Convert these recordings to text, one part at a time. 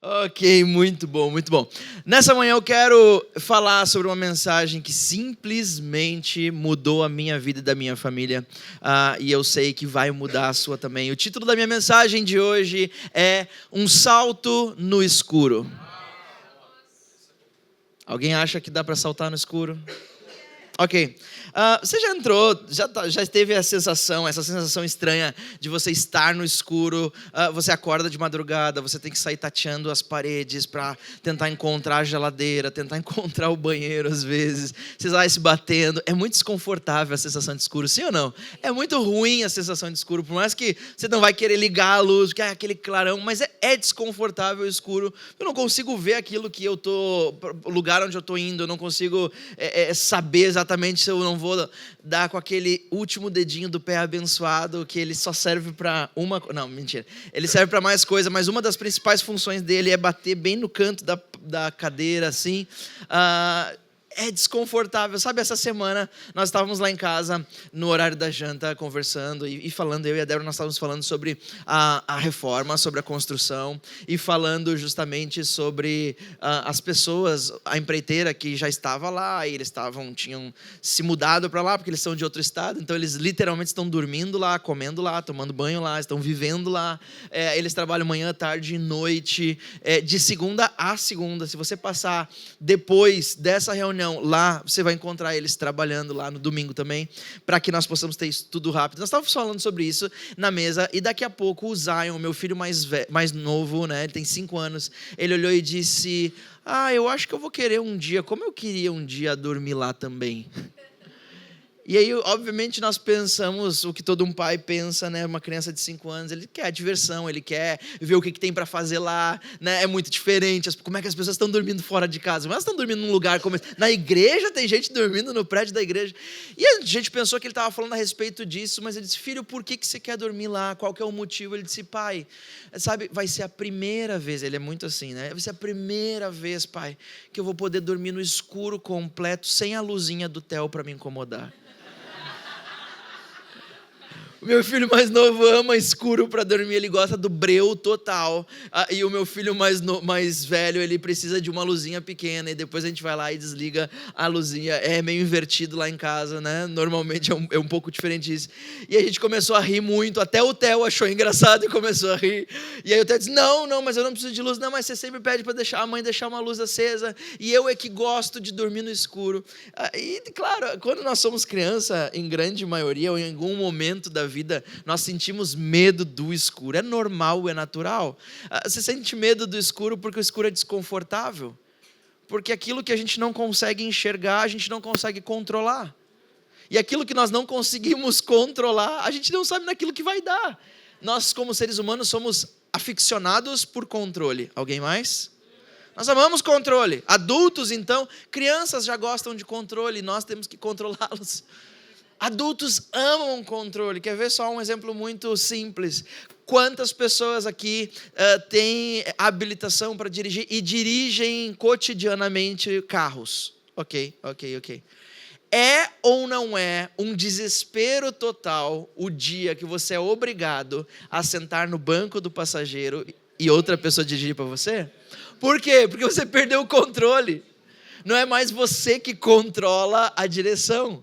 Ok, muito bom, muito bom. Nessa manhã eu quero falar sobre uma mensagem que simplesmente mudou a minha vida e da minha família, e eu sei que vai mudar a sua também. O título da minha mensagem de hoje é Um Salto no Escuro. Alguém acha que dá para saltar no escuro? Ok. Você já entrou, já teve essa sensação estranha de você estar no escuro, você acorda de madrugada, você tem que sair tateando as paredes para tentar encontrar a geladeira, tentar encontrar o banheiro às vezes, você vai se batendo, é muito desconfortável a sensação de escuro, sim ou não? É muito ruim a sensação de escuro, por mais que você não vai querer ligar a luz, que é aquele clarão, mas é desconfortável o escuro, eu não consigo ver aquilo que eu tô, o lugar onde eu tô indo, eu não consigo saber exatamente se eu não vou dar com aquele último dedinho do pé abençoado, que ele só serve para uma... Não, mentira. Ele serve para mais coisa, mas uma das principais funções dele é bater bem no canto da cadeira, assim. É desconfortável. Sabe, essa semana nós estávamos lá em casa, no horário da janta, conversando e falando, eu e a Débora, nós estávamos falando sobre a reforma, sobre a construção, e falando justamente sobre as pessoas, a empreiteira que já estava lá, e eles tinham se mudado para lá, porque eles são de outro estado, então eles literalmente estão dormindo lá, comendo lá, tomando banho lá, estão vivendo lá, eles trabalham manhã, tarde e noite, de segunda a segunda. Se você passar depois dessa reunião lá, você vai encontrar eles trabalhando lá no domingo também, para que nós possamos ter isso tudo rápido. Nós estávamos falando sobre isso na mesa, e daqui a pouco o Zion, meu filho mais novo, né, ele tem 5 anos, ele olhou e disse: eu acho que eu vou querer um dia, como eu queria um dia dormir lá também. E aí, obviamente, nós pensamos o que todo um pai pensa, né? Uma criança de 5 anos, ele quer diversão, ele quer ver o que tem para fazer lá, né? É muito diferente. Como é que as pessoas estão dormindo fora de casa? Mas elas estão dormindo num lugar como esse. Na igreja, tem gente dormindo no prédio da igreja. E a gente pensou que ele estava falando a respeito disso, mas ele disse: filho, por que você quer dormir lá? Qual que é o motivo? Ele disse: pai, sabe, vai ser a primeira vez, ele é muito assim, né? Vai ser a primeira vez, pai, que eu vou poder dormir no escuro completo, sem a luzinha do Theo para me incomodar. O meu filho mais novo ama escuro para dormir, ele gosta do breu total. E o meu filho mais velho, ele precisa de uma luzinha pequena, e depois a gente vai lá e desliga a luzinha. É meio invertido lá em casa, né? Normalmente é um pouco diferente isso. E a gente começou a rir muito, até o Theo achou engraçado e começou a rir. E aí o Theo disse: não, mas eu não preciso de luz. Não, mas você sempre pede para a mãe deixar uma luz acesa, e eu é que gosto de dormir no escuro. E claro, quando nós somos criança, em grande maioria, ou em algum momento da vida, nós sentimos medo do escuro. É normal, é natural. Você sente medo do escuro porque o escuro é desconfortável, porque aquilo que a gente não consegue enxergar, a gente não consegue controlar, e aquilo que nós não conseguimos controlar, a gente não sabe naquilo que vai dar. Nós, como seres humanos, somos aficionados por controle. Alguém mais? Nós amamos controle. Adultos, então, crianças já gostam de controle, nós temos que controlá-los. Adultos amam controle. Quer ver só um exemplo muito simples? Quantas pessoas aqui têm habilitação para dirigir e dirigem cotidianamente carros? Ok. É ou não é um desespero total o dia que você é obrigado a sentar no banco do passageiro e outra pessoa dirigir para você? Por quê? Porque você perdeu o controle. Não é mais você que controla a direção.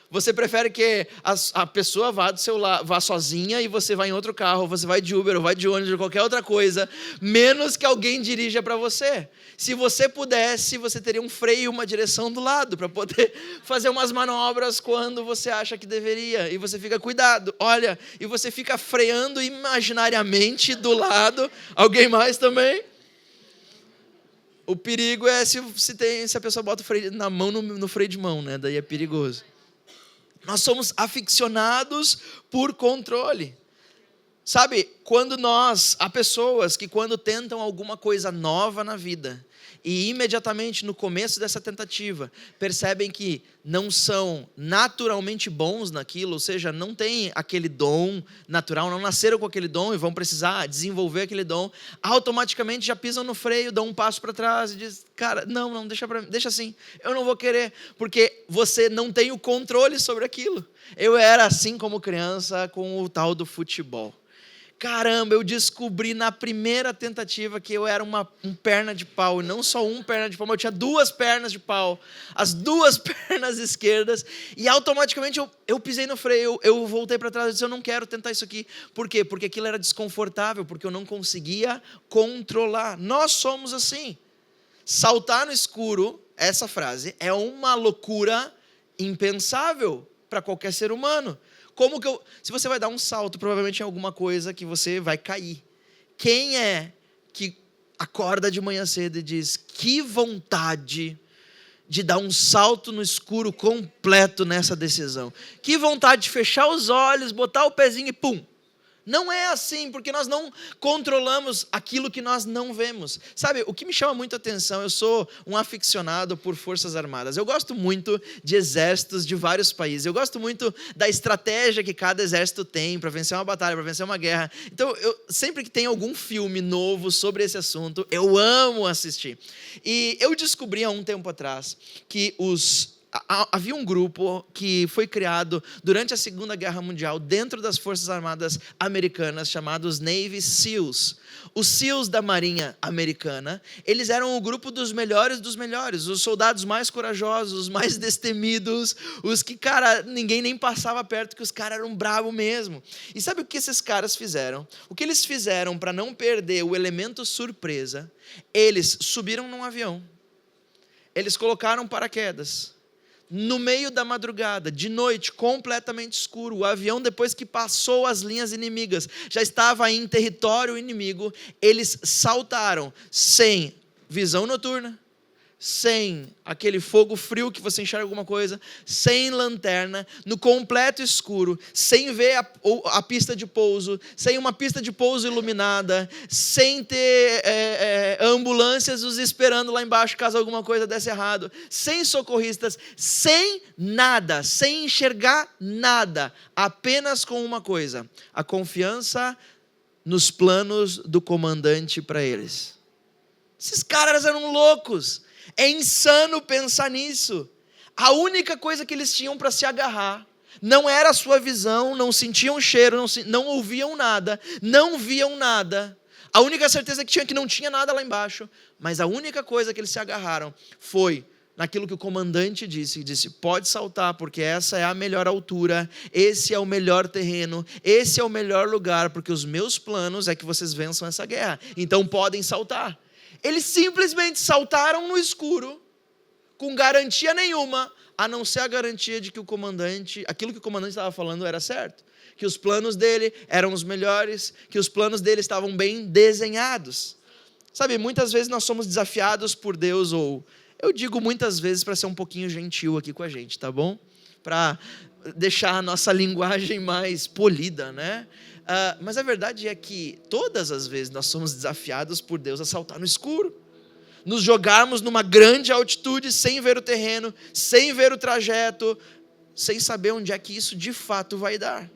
Você prefere que a pessoa vá sozinha, e você vai em outro carro, ou você vai de Uber, ou vai de ônibus, ou qualquer outra coisa, menos que alguém dirija para você. Se você pudesse, você teria um freio e uma direção do lado, para poder fazer umas manobras quando você acha que deveria. E você fica, cuidado, olha, e você fica freando imaginariamente do lado. Alguém mais também? O perigo é se a pessoa bota o freio na mão no freio de mão, né? Daí é perigoso. Nós somos aficionados por controle. Sabe, há pessoas que quando tentam alguma coisa nova na vida, e imediatamente no começo dessa tentativa, percebem que não são naturalmente bons naquilo, ou seja, não têm aquele dom natural, não nasceram com aquele dom e vão precisar desenvolver aquele dom, automaticamente já pisam no freio, dão um passo para trás e dizem: cara, não, deixa assim, eu não vou querer, porque você não tem o controle sobre aquilo. Eu era assim como criança com o tal do futebol. Caramba, eu descobri na primeira tentativa que eu era um perna de pau, e não só um perna de pau, mas eu tinha 2 pernas de pau, as 2 pernas esquerdas, e automaticamente eu pisei no freio, eu voltei para trás e disse, eu não quero tentar isso aqui. Por quê? Porque aquilo era desconfortável, porque eu não conseguia controlar. Nós somos assim. Saltar no escuro, essa frase, é uma loucura impensável para qualquer ser humano. Se você vai dar um salto, provavelmente em alguma coisa que você vai cair. Quem é que acorda de manhã cedo e diz, que vontade de dar um salto no escuro completo nessa decisão? Que vontade de fechar os olhos, botar o pezinho e pum! Não é assim, porque nós não controlamos aquilo que nós não vemos. Sabe, o que me chama muito a atenção, eu sou um aficionado por forças armadas. Eu gosto muito de exércitos de vários países. Eu gosto muito da estratégia que cada exército tem para vencer uma batalha, para vencer uma guerra. Então, sempre que tem algum filme novo sobre esse assunto, eu amo assistir. E eu descobri há um tempo atrás que havia um grupo que foi criado durante a Segunda Guerra Mundial dentro das Forças Armadas Americanas, chamados Navy SEALs. Os SEALs da Marinha Americana, eles eram o grupo dos melhores, os soldados mais corajosos, os mais destemidos, os que, cara, ninguém nem passava perto, que os caras eram bravos mesmo. E sabe o que esses caras fizeram? O que eles fizeram para não perder o elemento surpresa? Eles subiram num avião, eles colocaram paraquedas, no meio da madrugada, de noite, completamente escuro. O avião, depois que passou as linhas inimigas, já estava em território inimigo. Eles saltaram sem visão noturna, sem aquele fogo frio que você enxerga alguma coisa, sem lanterna, no completo escuro, sem ver a pista de pouso, sem uma pista de pouso iluminada, sem ter ambulâncias os esperando lá embaixo caso alguma coisa desse errado, sem socorristas, sem nada, sem enxergar nada, apenas com uma coisa: a confiança nos planos do comandante para eles. Esses caras eram loucos. É insano pensar nisso. A única coisa que eles tinham para se agarrar não era a sua visão, não sentiam cheiro, não ouviam nada, não viam nada. A única certeza que tinha é que não tinha nada lá embaixo. Mas a única coisa que eles se agarraram foi naquilo que o comandante disse, pode saltar, porque essa é a melhor altura, esse é o melhor terreno, esse é o melhor lugar, porque os meus planos é que vocês vençam essa guerra. Então podem saltar. Eles simplesmente saltaram no escuro, com garantia nenhuma, a não ser a garantia de que aquilo que o comandante estava falando era certo, que os planos dele eram os melhores, que os planos dele estavam bem desenhados. Sabe, muitas vezes nós somos desafiados por Deus, ou eu digo muitas vezes para ser um pouquinho gentil aqui com a gente, tá bom? Para deixar a nossa linguagem mais polida, né? Mas a verdade é que todas as vezes nós somos desafiados por Deus a saltar no escuro, nos jogarmos numa grande altitude sem ver o terreno, sem ver o trajeto, sem saber onde é que isso de fato vai dar.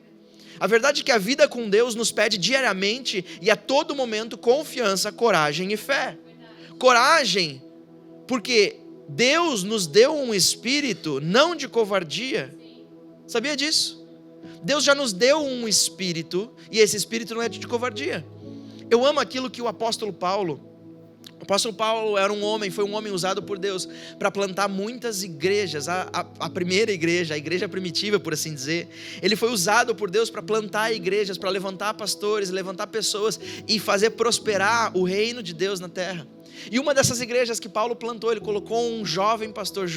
A verdade é que a vida com Deus nos pede diariamente e a todo momento confiança, coragem e fé. Coragem, porque Deus nos deu um espírito não de covardia. Sabia disso? Deus já nos deu um espírito, e esse espírito não é de covardia. Eu amo aquilo que o apóstolo Paulo era foi um homem usado por Deus para plantar muitas igrejas. A primeira igreja, a igreja primitiva, por assim dizer, ele foi usado por Deus para plantar igrejas, para levantar pastores, levantar pessoas e fazer prosperar o reino de Deus na terra. E uma dessas igrejas que Paulo plantou, ele colocou um jovem pastor,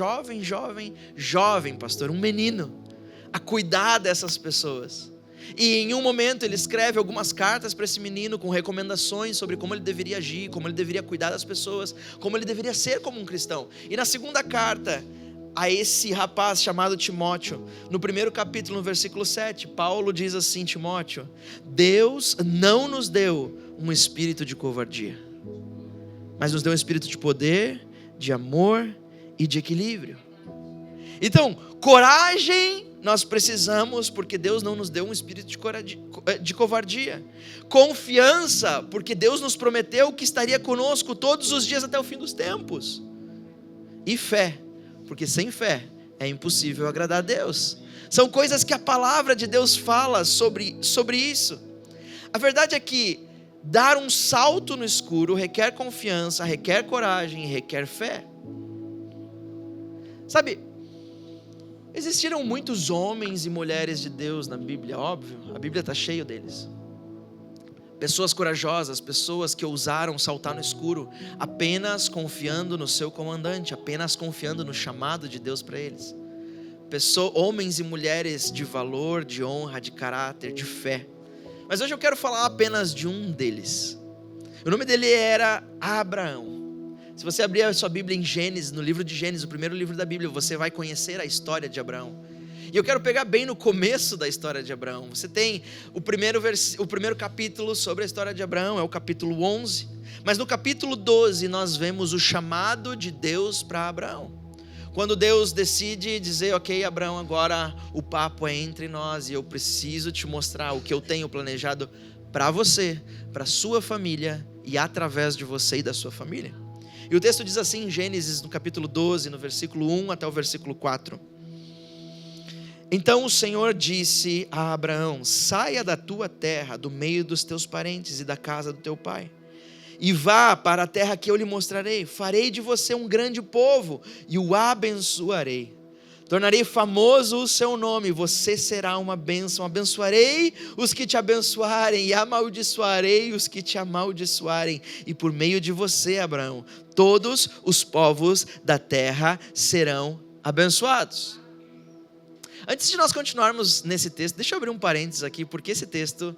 um menino, a cuidar dessas pessoas. E em um momento ele escreve algumas cartas para esse menino com recomendações sobre como ele deveria agir, como ele deveria cuidar das pessoas, como ele deveria ser como um cristão. E na segunda carta a esse rapaz chamado Timóteo, no primeiro capítulo, no versículo 7, Paulo diz assim: Timóteo, Deus não nos deu um espírito de covardia, mas nos deu um espírito de poder, de amor e de equilíbrio. Então, coragem nós precisamos, porque Deus não nos deu um espírito de covardia. Confiança, porque Deus nos prometeu que estaria conosco todos os dias até o fim dos tempos. E fé, porque sem fé é impossível agradar a Deus. São coisas que a palavra de Deus fala sobre isso. A verdade é que dar um salto no escuro requer confiança, requer coragem e requer fé. Sabe, existiram muitos homens e mulheres de Deus na Bíblia, óbvio, a Bíblia está cheia deles. Pessoas corajosas, pessoas que ousaram saltar no escuro, apenas confiando no seu comandante, apenas confiando no chamado de Deus para eles. Homens e mulheres de valor, de honra, de caráter, de fé. Mas hoje eu quero falar apenas de um deles. O nome dele era Abraão. Se você abrir a sua Bíblia em Gênesis, no livro de Gênesis, o primeiro livro da Bíblia, você vai conhecer a história de Abraão. E eu quero pegar bem no começo da história de Abraão. Você tem o primeiro capítulo sobre a história de Abraão, é o capítulo 11. Mas no capítulo 12 nós vemos o chamado de Deus para Abraão. Quando Deus decide dizer, ok, Abraão, agora o papo é entre nós e eu preciso te mostrar o que eu tenho planejado para você, para sua família e através de você e da sua família. E o texto diz assim em Gênesis, no capítulo 12, no versículo 1 até o versículo 4. Então o Senhor disse a Abraão: saia da tua terra, do meio dos teus parentes e da casa do teu pai, e vá para a terra que eu lhe mostrarei. Farei de você um grande povo e o abençoarei. Tornarei famoso o seu nome, você será uma bênção. Abençoarei os que te abençoarem e amaldiçoarei os que te amaldiçoarem. E por meio de você, Abraão, todos os povos da terra serão abençoados. Antes de nós continuarmos nesse texto, deixa eu abrir um parênteses aqui, porque esse texto,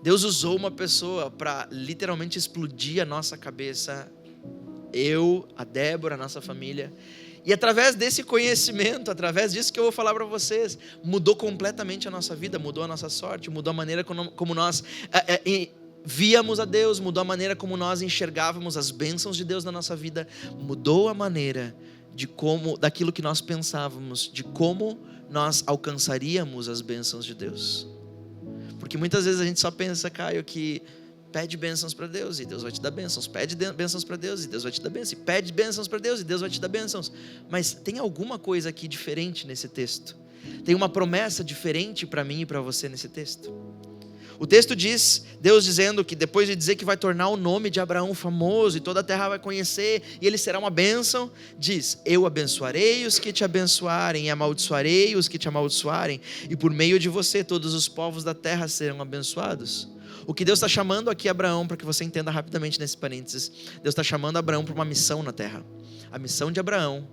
Deus usou uma pessoa para literalmente explodir a nossa cabeça. Eu, a Débora, a nossa família. E através desse conhecimento, através disso que eu vou falar para vocês, mudou completamente a nossa vida, mudou a nossa sorte, mudou a maneira como nós víamos a Deus, mudou a maneira como nós enxergávamos as bênçãos de Deus na nossa vida, mudou a maneira daquilo que nós pensávamos, de como nós alcançaríamos as bênçãos de Deus. Porque muitas vezes a gente só pensa, Caio, que pede bênçãos para Deus e Deus vai te dar bênçãos. Pede bênçãos para Deus e Deus vai te dar bênçãos. Pede bênçãos para Deus e Deus vai te dar bênçãos. Mas tem alguma coisa aqui diferente nesse texto. Tem uma promessa diferente para mim e para você nesse texto. O texto diz, Deus dizendo que depois de dizer que vai tornar o nome de Abraão famoso e toda a terra vai conhecer e ele será uma bênção, diz: eu abençoarei os que te abençoarem e amaldiçoarei os que te amaldiçoarem, e por meio de você todos os povos da terra serão abençoados. O que Deus está chamando aqui Abraão, para que você entenda rapidamente nesse parênteses, Deus está chamando Abraão para uma missão na terra. A missão de Abraão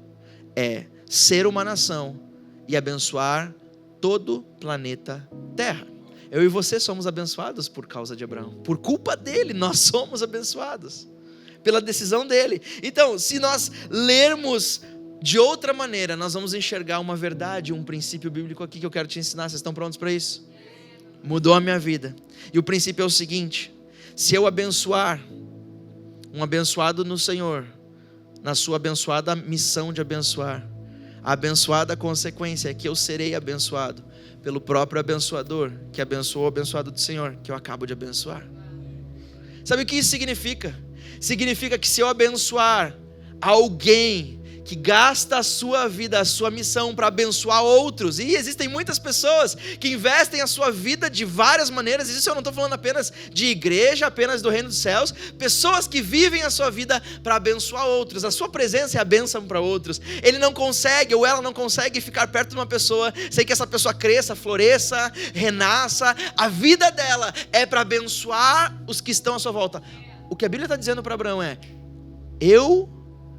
é ser uma nação e abençoar todo o planeta Terra. Eu e você somos abençoados por causa de Abraão. Por culpa dele, nós somos abençoados. Pela decisão dele. Então, se nós lermos de outra maneira, nós vamos enxergar uma verdade, um princípio bíblico aqui que eu quero te ensinar. Vocês estão prontos para isso? Mudou a minha vida. E o princípio é o seguinte: se eu abençoar um abençoado no Senhor, na sua abençoada missão de abençoar, a abençoada consequência é que eu serei abençoado pelo próprio abençoador, que abençoou o abençoado do Senhor, que eu acabo de abençoar. Sabe o que isso significa? Significa que se eu abençoar alguém que gasta a sua vida, a sua missão para abençoar outros, e existem muitas pessoas que investem a sua vida de várias maneiras, e isso eu não estou falando apenas de igreja, apenas do reino dos céus, pessoas que vivem a sua vida para abençoar outros, a sua presença é a bênção para outros. Ele não consegue, ou ela não consegue ficar perto de uma pessoa sem que essa pessoa cresça, floresça, renasça. A vida dela é para abençoar os que estão à sua volta. O que a Bíblia está dizendo para Abraão é: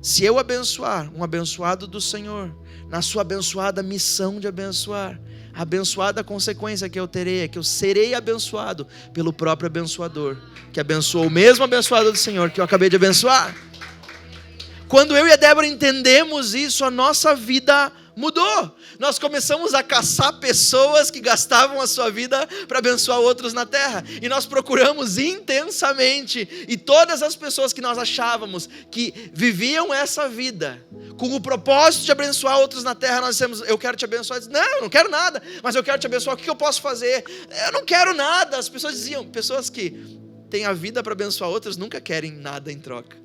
se eu abençoar um abençoado do Senhor, na sua abençoada missão de abençoar, a abençoada consequência que eu terei é que eu serei abençoado pelo próprio abençoador, que abençoou o mesmo abençoado do Senhor que eu acabei de abençoar. Quando eu e a Débora entendemos isso, a nossa vida mudou. Nós começamos a caçar pessoas que gastavam a sua vida para abençoar outros na terra. E nós procuramos intensamente. E todas as pessoas que nós achávamos que viviam essa vida com o propósito de abençoar outros na terra, nós dissemos: eu quero te abençoar. Não, eu não quero nada, mas eu quero te abençoar. O que eu posso fazer? Eu não quero nada. As pessoas diziam, pessoas que têm a vida para abençoar outras nunca querem nada em troca.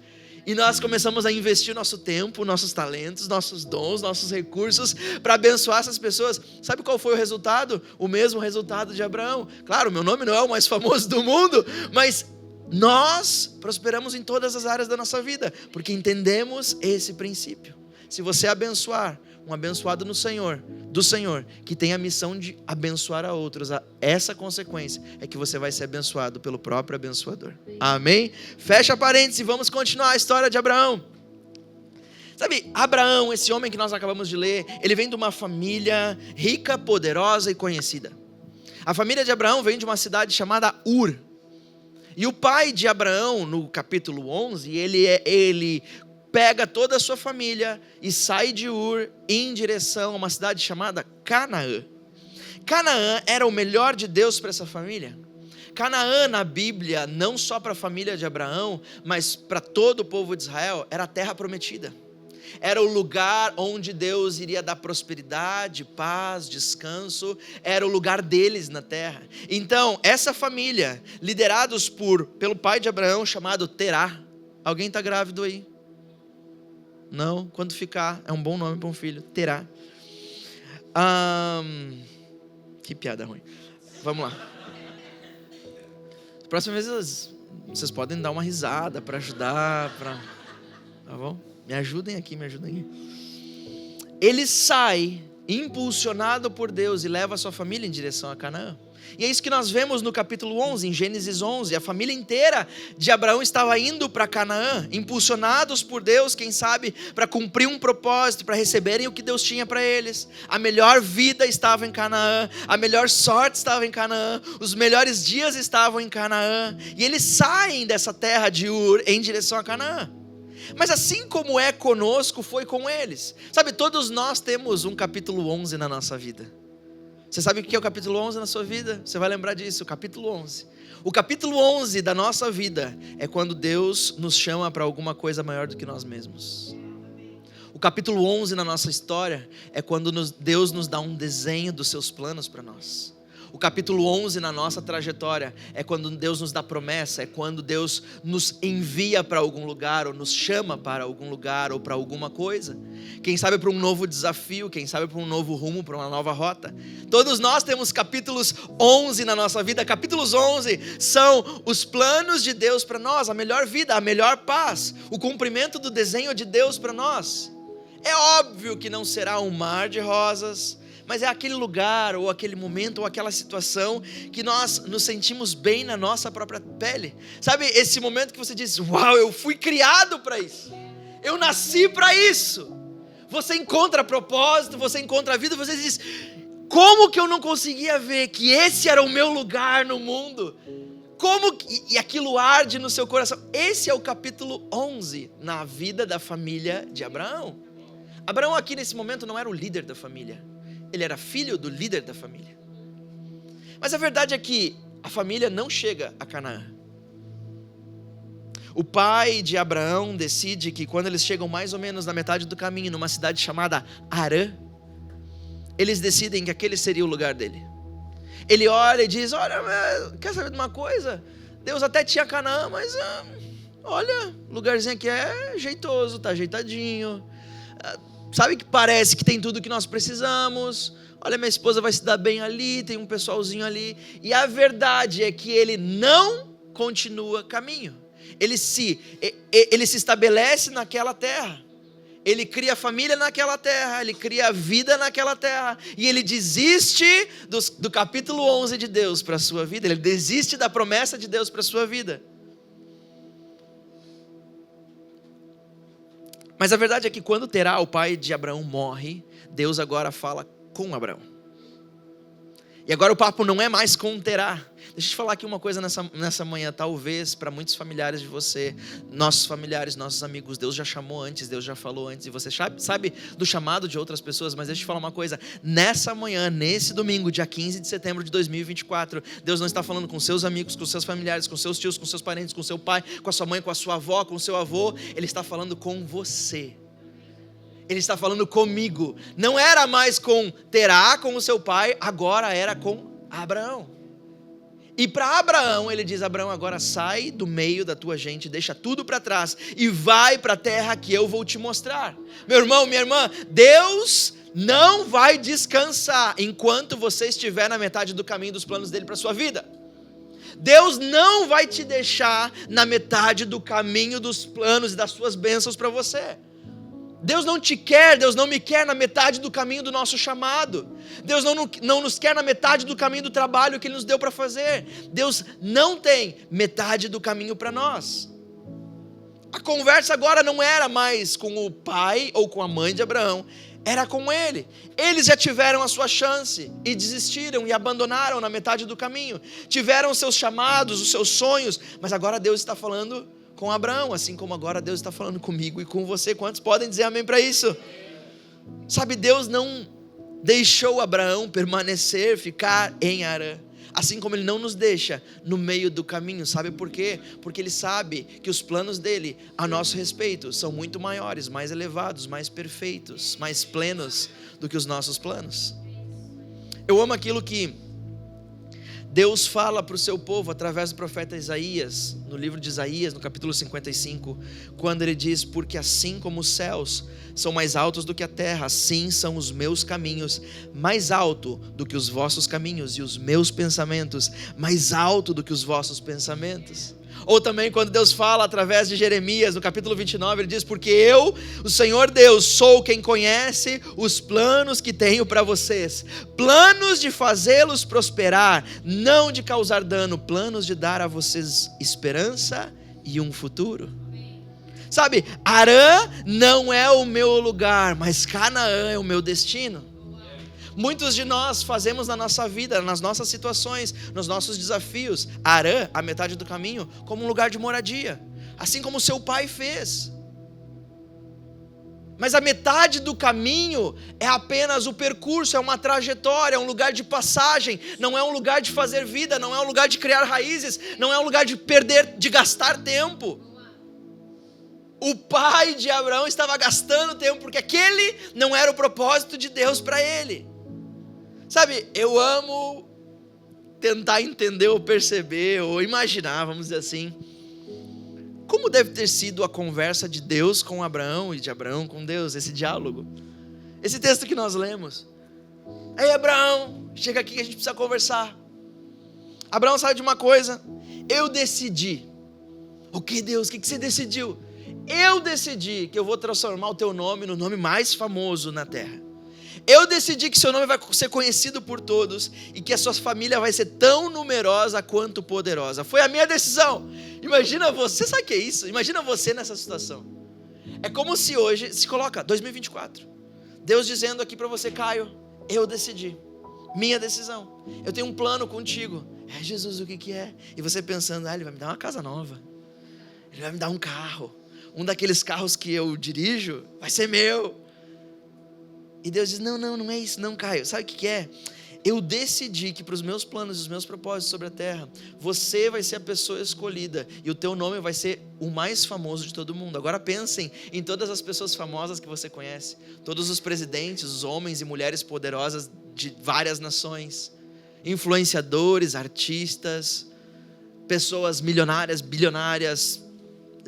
E nós começamos a investir nosso tempo, nossos talentos, nossos dons, nossos recursos para abençoar essas pessoas. Sabe qual foi o resultado? O mesmo resultado de Abraão. Claro, meu nome não é o mais famoso do mundo, mas nós prosperamos em todas as áreas da nossa vida, porque entendemos esse princípio. Se você abençoar, um abençoado no Senhor, do Senhor, que tem a missão de abençoar a outros, essa consequência é que você vai ser abençoado pelo próprio abençoador. Amém? Fecha parênteses e vamos continuar a história de Abraão. Sabe, Abraão, esse homem que nós acabamos de ler, ele vem de uma família rica, poderosa e conhecida. A família de Abraão vem de uma cidade chamada Ur. E o pai de Abraão, no capítulo 11, ele pega toda a sua família e sai de Ur em direção a uma cidade chamada Canaã. Canaã era o melhor de Deus para essa família. Canaã na Bíblia, não só para a família de Abraão, mas para todo o povo de Israel, era a terra prometida. Era o lugar onde Deus iria dar prosperidade, paz, descanso. Era o lugar deles na terra. Então, essa família, liderados pelo pai de Abraão, chamado Terá. Alguém está grávido aí? Não? Quando ficar, é um bom nome para um filho. Terá. Que piada ruim. Vamos lá. Próxima vez vocês podem dar uma risada para ajudar. Tá bom? Me ajudem aqui. Ele sai impulsionado por Deus e leva a sua família em direção a Canaã. E é isso que nós vemos no capítulo 11, em Gênesis 11. A família inteira de Abraão estava indo para Canaã, impulsionados por Deus, quem sabe, para cumprir um propósito, para receberem o que Deus tinha para eles. A melhor vida estava em Canaã, a melhor sorte estava em Canaã, os melhores dias estavam em Canaã. E eles saem dessa terra de Ur em direção a Canaã. Mas assim como é conosco, foi com eles. Sabe, todos nós temos um capítulo 11 na nossa vida. Você sabe o que é o capítulo 11 na sua vida? Você vai lembrar disso, o capítulo 11. O capítulo 11 da nossa vida é quando Deus nos chama para alguma coisa maior do que nós mesmos. O capítulo 11 na nossa história é quando Deus nos dá um desenho dos seus planos para nós. O capítulo 11 na nossa trajetória é quando Deus nos dá promessa, é quando Deus nos envia para algum lugar, ou nos chama para algum lugar, ou para alguma coisa. Quem sabe para um novo desafio, quem sabe para um novo rumo, para uma nova rota. Todos nós temos capítulos 11 na nossa vida. Capítulos 11 são os planos de Deus para nós, a melhor vida, a melhor paz, o cumprimento do desenho de Deus para nós. É óbvio que não será um mar de rosas, mas é aquele lugar, ou aquele momento, ou aquela situação que nós nos sentimos bem na nossa própria pele. Sabe, esse momento que você diz, uau, eu fui criado para isso. Eu nasci para isso. Você encontra propósito, você encontra a vida, você diz, como que eu não conseguia ver que esse era o meu lugar no mundo? E aquilo arde no seu coração. Esse é o capítulo 11 na vida da família de Abraão. Abraão aqui nesse momento não era o líder da família. Ele era filho do líder da família. Mas a verdade é que a família não chega a Canaã. O pai de Abraão decide que quando eles chegam mais ou menos na metade do caminho, numa cidade chamada Harã, eles decidem que aquele seria o lugar dele. Ele olha e diz, olha, quer saber de uma coisa? Deus até tinha Canaã, mas olha, lugarzinho aqui é jeitoso, tá ajeitadinho. Sabe que parece que tem tudo que nós precisamos. Olha, minha esposa vai se dar bem ali, tem um pessoalzinho ali. E a verdade é que ele não continua caminho. Ele se estabelece naquela terra. Ele cria família naquela terra, ele cria vida naquela terra. E ele desiste do capítulo 11 de Deus para a sua vida. Ele desiste da promessa de Deus para a sua vida. Mas a verdade é que quando Terá, o pai de Abraão, morre, Deus agora fala com Abraão. E agora o papo não é mais com Terá. Deixa eu te falar aqui uma coisa nessa manhã, talvez para muitos familiares de você, nossos familiares, nossos amigos, Deus já chamou antes, Deus já falou antes, e você sabe do chamado de outras pessoas, mas deixa eu te falar uma coisa, nessa manhã, nesse domingo, dia 15 de setembro de 2024, Deus não está falando com seus amigos, com seus familiares, com seus tios, com seus parentes, com seu pai, com a sua mãe, com a sua avó, com o seu avô, Ele está falando com você. Ele está falando comigo. Não era mais com Terá, com o seu pai, agora era com Abraão. E para Abraão, ele diz: Abraão, agora sai do meio da tua gente, deixa tudo para trás e vai para a terra que eu vou te mostrar. Meu irmão, minha irmã, Deus não vai descansar enquanto você estiver na metade do caminho dos planos dele para a sua vida. Deus não vai te deixar na metade do caminho dos planos e das suas bênçãos para você. Deus não te quer, Deus não me quer na metade do caminho do nosso chamado. Deus não nos quer na metade do caminho do trabalho que Ele nos deu para fazer. Deus não tem metade do caminho para nós. A conversa agora não era mais com o pai ou com a mãe de Abraão, era com ele. Eles já tiveram a sua chance e desistiram e abandonaram na metade do caminho. Tiveram os seus chamados, os seus sonhos, mas agora Deus está falando com Abraão, assim como agora Deus está falando comigo e com você. Quantos podem dizer amém para isso? Sabe, Deus não deixou Abraão permanecer, ficar em Harã, assim como Ele não nos deixa no meio do caminho. Sabe por quê? Porque Ele sabe que os planos dEle a nosso respeito são muito maiores, mais elevados, mais perfeitos, mais plenos do que os nossos planos. Eu amo aquilo que Deus fala para o seu povo através do profeta Isaías, no livro de Isaías, no capítulo 55, quando ele diz: porque assim como os céus são mais altos do que a terra, assim são os meus caminhos mais alto do que os vossos caminhos, e os meus pensamentos mais alto do que os vossos pensamentos. Ou também quando Deus fala através de Jeremias, no capítulo 29, ele diz: porque eu, o Senhor Deus, sou quem conhece os planos que tenho para vocês, planos de fazê-los prosperar, não de causar dano, planos de dar a vocês esperança e um futuro. Sabe, Harã não é o meu lugar, mas Canaã é o meu destino. Muitos de nós fazemos na nossa vida, nas nossas situações, nos nossos desafios, Harã, a metade do caminho, como um lugar de moradia, assim como seu pai fez. Mas a metade do caminho é apenas o percurso, é uma trajetória, é um lugar de passagem, não é um lugar de fazer vida, não é um lugar de criar raízes, não é um lugar de perder, de gastar tempo. O pai de Abraão estava gastando tempo, porque aquele não era o propósito de Deus para ele. Sabe, eu amo tentar entender ou perceber ou imaginar, vamos dizer assim, como deve ter sido a conversa de Deus com Abraão e de Abraão com Deus, esse diálogo. Esse texto que nós lemos. Ei, Abraão, chega aqui que a gente precisa conversar. Abraão sabe de uma coisa: eu decidi. O que, Deus? O que você decidiu? Eu decidi que eu vou transformar o teu nome no nome mais famoso na terra. Eu decidi que seu nome vai ser conhecido por todos e que a sua família vai ser tão numerosa quanto poderosa. Foi a minha decisão. Imagina você, sabe o que é isso? Imagina você nessa situação. É como se hoje, se coloca 2024, Deus dizendo aqui para você: Caio, eu decidi, minha decisão, eu tenho um plano contigo. É, Jesus, o que é? E você pensando: ele vai me dar uma casa nova, ele vai me dar um carro, um daqueles carros que eu dirijo vai ser meu. E Deus diz: não é isso não, Caio. Sabe o que é? Eu decidi que para os meus planos e os meus propósitos sobre a terra, você vai ser a pessoa escolhida e o teu nome vai ser o mais famoso de todo mundo. Agora pensem em todas as pessoas famosas que você conhece, todos os presidentes, os homens e mulheres poderosas de várias nações, influenciadores, artistas, pessoas milionárias, bilionárias,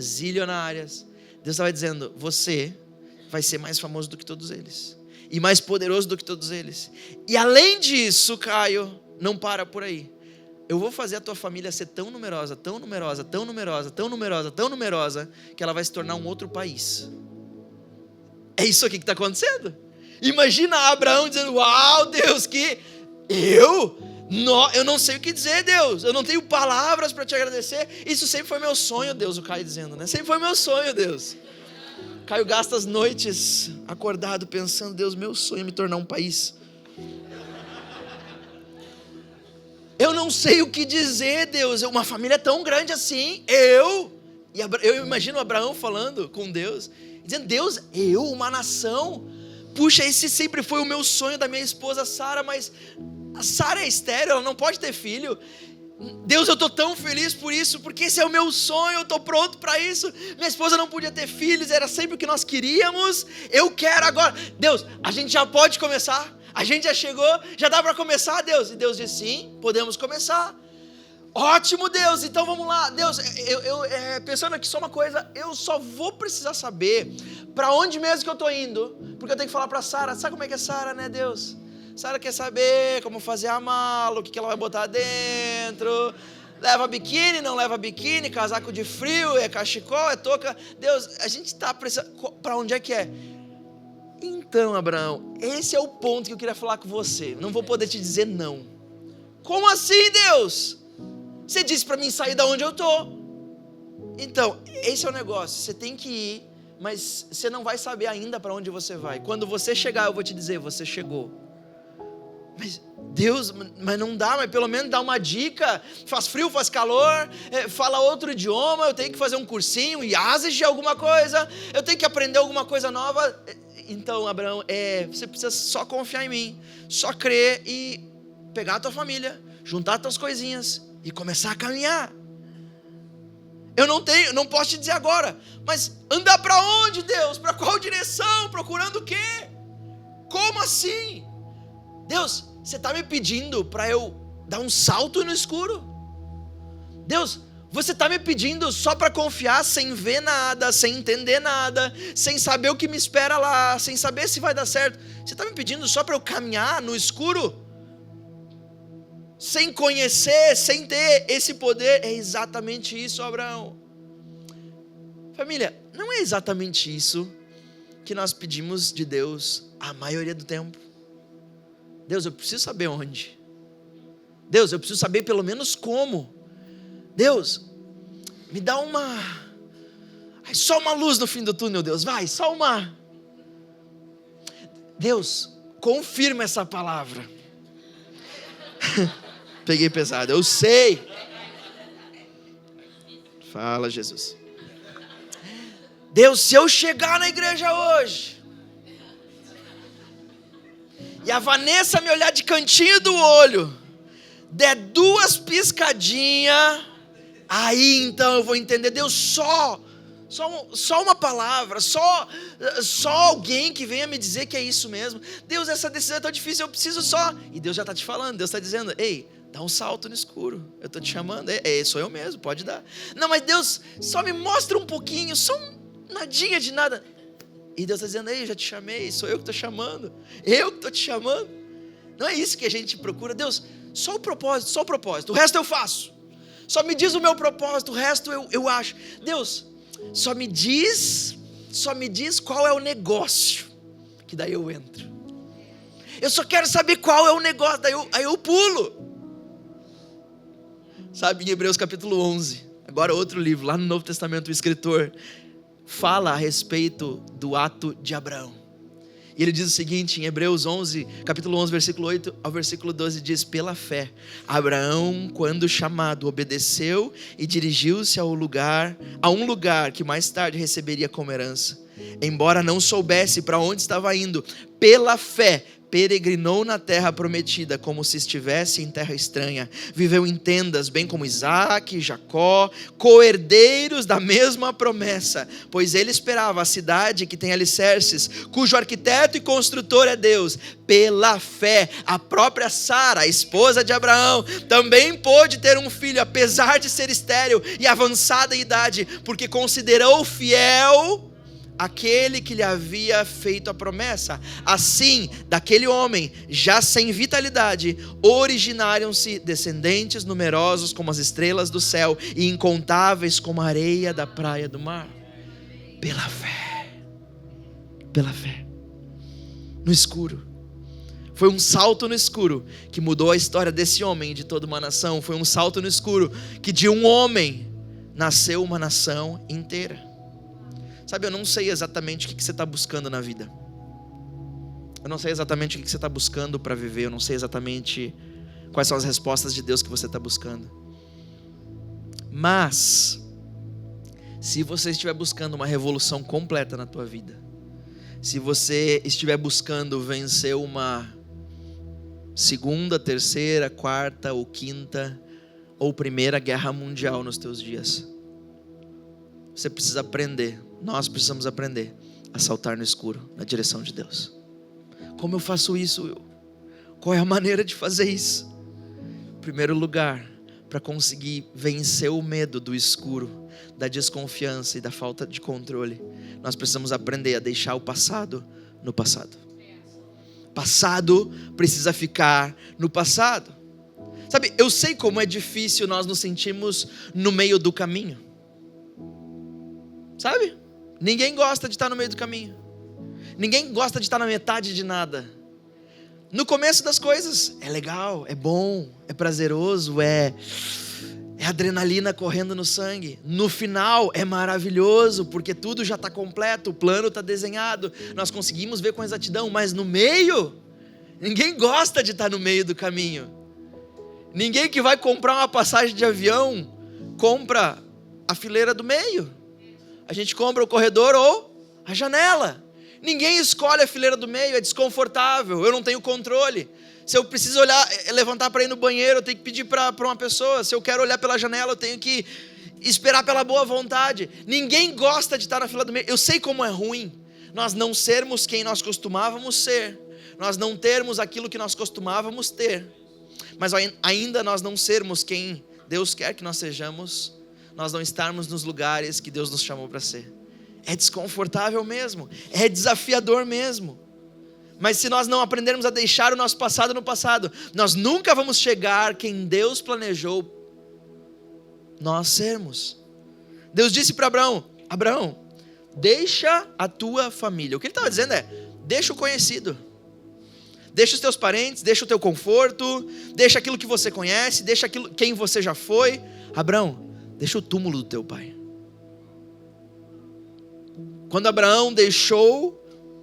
zilionárias. Deus estava dizendo: você vai ser mais famoso do que todos eles e mais poderoso do que todos eles. E além disso, Caio, não para por aí. Eu vou fazer a tua família ser tão numerosa, tão numerosa, tão numerosa, tão numerosa, tão numerosa, que ela vai se tornar um outro país. É isso aqui que está acontecendo. Imagina Abraão dizendo: uau, Deus, que eu não sei o que dizer, Deus. Eu não tenho palavras para te agradecer. Isso sempre foi meu sonho, Deus, o Caio dizendo, né? Sempre foi meu sonho, Deus. Caio gasta as noites acordado pensando: Deus, meu sonho é me tornar um país. Eu não sei o que dizer, Deus. Uma família tão grande assim, eu imagino Abraão falando com Deus, dizendo: Deus, uma nação. Puxa, esse sempre foi o meu sonho da minha esposa Sara, mas a Sara é estéril, ela não pode ter filho. Deus, eu estou tão feliz por isso, porque esse é o meu sonho, eu estou pronto para isso. Minha esposa não podia ter filhos, era sempre o que nós queríamos. Eu quero agora. Deus, a gente já pode começar? A gente já chegou? Já dá para começar, Deus? E Deus disse: sim, podemos começar. Ótimo, Deus, então vamos lá. Deus, eu pensando aqui só uma coisa, eu só vou precisar saber para onde mesmo que eu estou indo, porque eu tenho que falar para Sara. Sabe como é que é Sara, né, Deus? Sara quer saber como fazer a mala, o que ela vai botar dentro. Leva biquíni, não leva biquíni, casaco de frio, é cachecol, é touca. Deus, a gente está precisando, para onde é que é? Então, Abraão, esse é o ponto que eu queria falar com você. Não vou poder te dizer não. Como assim, Deus? Você disse para mim sair da onde eu estou. Então, esse é o negócio. Você tem que ir, mas você não vai saber ainda para onde você vai. Quando você chegar, eu vou te dizer, você chegou. Mas Deus, mas não dá, mas pelo menos dá uma dica. Faz frio, faz calor, fala outro idioma, eu tenho que fazer um cursinho, IASES de alguma coisa, eu tenho que aprender alguma coisa nova. Então, Abraão, você precisa só confiar em mim, só crer e pegar a tua família, juntar as tuas coisinhas e começar a caminhar. Eu não posso te dizer agora, mas andar para onde, Deus? Para qual direção? Procurando o quê? Como assim? Deus, você está me pedindo para eu dar um salto no escuro? Deus, você está me pedindo só para confiar sem ver nada, sem entender nada, sem saber o que me espera lá, sem saber se vai dar certo? Você está me pedindo só para eu caminhar no escuro? Sem conhecer, sem ter esse poder? É exatamente isso, Abraão. Família, não é exatamente isso que nós pedimos de Deus a maioria do tempo. Deus, eu preciso saber onde. Deus, eu preciso saber pelo menos como. Deus, me dá só uma luz no fim do túnel, Deus, vai, só uma. Deus, confirma essa palavra. Peguei pesado, eu sei. Fala, Jesus. Deus, se eu chegar na igreja hoje e a Vanessa me olhar de cantinho do olho, der 2 piscadinhas, aí então eu vou entender. Deus, só uma palavra, só alguém que venha me dizer que é isso mesmo. Deus, essa decisão é tão difícil, eu preciso só. E Deus já está te falando, Deus está dizendo, ei, dá um salto no escuro, eu estou te chamando, sou eu mesmo, pode dar. Não, mas Deus, só me mostra um pouquinho, só nadinha de nada. E Deus está dizendo, ei, eu já te chamei, sou eu que estou chamando, eu que estou te chamando. Não é isso que a gente procura. Deus, só o propósito, o resto eu faço. Só me diz o meu propósito, o resto eu acho. Deus, só me diz qual é o negócio, que daí eu entro. Eu só quero saber qual é o negócio, aí eu pulo. Sabe, em Hebreus capítulo 11, agora outro livro, lá no Novo Testamento, o escritor fala a respeito do ato de Abraão. E ele diz o seguinte, em Hebreus 11, capítulo 11, versículo 8 ao versículo 12, diz, pela fé, Abraão, quando chamado, obedeceu e dirigiu-se a um lugar que mais tarde receberia como herança. Embora não soubesse para onde estava indo, pela fé, peregrinou na terra prometida, como se estivesse em terra estranha. Viveu em tendas, bem como Isaac e Jacó, co-herdeiros da mesma promessa, pois ele esperava a cidade que tem alicerces, cujo arquiteto e construtor é Deus. Pela fé, a própria Sara, a esposa de Abraão, também pôde ter um filho, apesar de ser estéril e avançada em idade, porque considerou fiel aquele que lhe havia feito a promessa. Assim, daquele homem, já sem vitalidade, originaram-se descendentes numerosos como as estrelas do céu e incontáveis como a areia da praia do mar. Pela fé, no escuro. Foi um salto no escuro que mudou a história desse homem e de toda uma nação. Foi um salto no escuro que de um homem nasceu uma nação inteira. Sabe, eu não sei exatamente o que você está buscando na vida. Eu não sei exatamente o que você está buscando para viver. Eu não sei exatamente quais são as respostas de Deus que você está buscando. Mas, se você estiver buscando uma revolução completa na tua vida, se você estiver buscando vencer uma 2ª, 3ª, 4ª ou 5ª ou 1ª guerra mundial nos teus dias, você precisa aprender. Nós precisamos aprender a saltar no escuro, na direção de Deus. Como eu faço isso? Qual é a maneira de fazer isso? Em primeiro lugar, para conseguir vencer o medo do escuro, da desconfiança e da falta de controle, nós precisamos aprender a deixar o passado no passado. Passado precisa ficar no passado. Sabe, eu sei como é difícil nós nos sentirmos no meio do caminho. Sabe? Ninguém gosta de estar no meio do caminho. Ninguém gosta de estar na metade de nada. No começo das coisas é legal, é bom, é prazeroso, é adrenalina correndo no sangue. No final é maravilhoso, porque tudo já está completo, o plano está desenhado, nós conseguimos ver com exatidão, mas no meio, ninguém gosta de estar no meio do caminho. Ninguém que vai comprar uma passagem de avião compra a fileira do meio. A gente compra o corredor ou a janela. Ninguém escolhe a fileira do meio, é desconfortável, eu não tenho controle. Se eu preciso levantar para ir no banheiro, eu tenho que pedir para uma pessoa. Se eu quero olhar pela janela, eu tenho que esperar pela boa vontade. Ninguém gosta de estar na fila do meio. Eu sei como é ruim nós não sermos quem nós costumávamos ser, nós não termos aquilo que nós costumávamos ter, mas ainda nós não sermos quem Deus quer que nós sejamos, nós não estarmos nos lugares que Deus nos chamou para ser. É desconfortável mesmo, é desafiador mesmo. Mas se nós não aprendermos a deixar o nosso passado no passado, nós nunca vamos chegar quem Deus planejou nós sermos. Deus disse para Abraão: Abraão, deixa a tua família. O que ele estava dizendo é: deixa o conhecido, deixa os teus parentes, deixa o teu conforto, deixa aquilo que você conhece, deixa aquilo quem você já foi. Abraão, deixa o túmulo do teu pai. Quando Abraão deixou